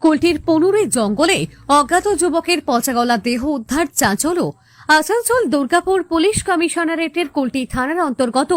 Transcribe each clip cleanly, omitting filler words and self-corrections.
কুলটির পনুরে জঙ্গলে অজ্ঞাত যুবকের পচাগলা দেহ উদ্ধার চাঞ্চল্য। আসানসোল দুর্গাপুর পুলিশ কমিশনারেটের কুলটি থানার অন্তর্গত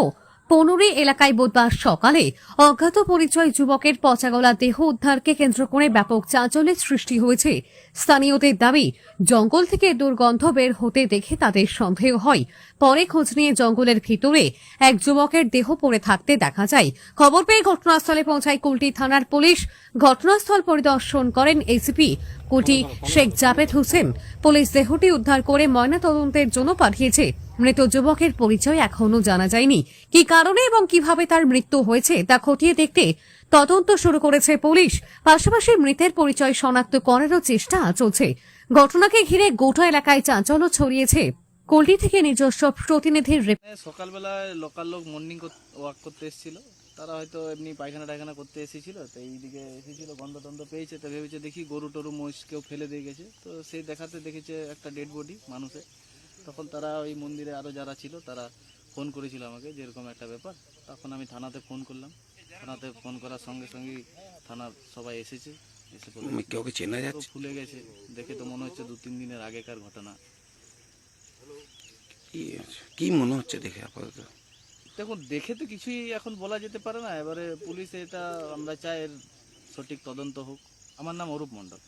পনুরি এলাকায় বুধবার সকালে অজ্ঞাত পরিচয় যুবকের পচাগলা দেহ উদ্ধারকে কেন্দ্র করে ব্যাপক চাঞ্চল্যের সৃষ্টি হয়েছে। স্থানীয়দের দাবি, জঙ্গল থেকে দুর্গন্ধ বের হতে দেখে তাদের সন্দেহ হয়। পরে খোঁজ নিয়ে জঙ্গলের ভিতরে এক যুবকের দেহ পড়ে থাকতে দেখা যায়। খবর পেয়ে ঘটনাস্থলে পৌঁছায় কুলটি থানার পুলিশ। ঘটনাস্থল পরিদর্শন করেন এসিপি কুলটি শেখ জাভেদ হোসেন। পুলিশ দেহটি উদ্ধার করে ময়নাতদন্তের জন্য পাঠিয়েছে। মৃত যুবকের পরিচয় এখনো জানা যায়নি। কি কারণে এবং কিভাবে তার মৃত্যু হয়েছে তা খতিয়ে দেখতে তদন্ত শুরু করেছে পুলিশ। পাশাপাশি মৃতের পরিচয় শনাক্ত করারও চেষ্টা চলছে। ঘটনাকে ঘিরে গোটা এলাকায় চাঞ্চল্য ছড়িয়েছে। কুলটি থেকে নিজস্ব প্রতিনিধির সকালবেলায় লোকাল লোক মর্নিং ওয়াক করতে এসেছিল। তারা হয়তো এমনি পায়খানা টায়খানা করতে এসেছিল, তো এইদিকে এসেছিল, গন্ধ টন্ধ পেয়েছে, তো ভেবেছে দেখি গরু টরু মহিষ কেউ ফেলে দিয়ে গেছে। তো সেই দেখাতে দেখেছে একটা ডেড বডি মানুষের। তখন তারা ওই মন্দিরে আরও যারা ছিল তারা ফোন করেছিল আমাকে যে এরকম একটা ব্যাপার। তখন আমি থানাতে ফোন করলাম। থানাতে ফোন করার সঙ্গে সঙ্গেই থানার সবাই এসেছে। এসে কাউকে চেনা যাচ্ছে? ফুলে গেছে, দেখে তো মনে হচ্ছে 2-3 দিনের আগেকার ঘটনা। কি মনে হচ্ছে দেখে আপাতত? দেখুন, দেখে তো কিছুই এখন বলা যেতে পারে না। এবারে পুলিশ এটা আমরা চাই এর সঠিক তদন্ত হোক। আমার নাম অরূপ মণ্ডল।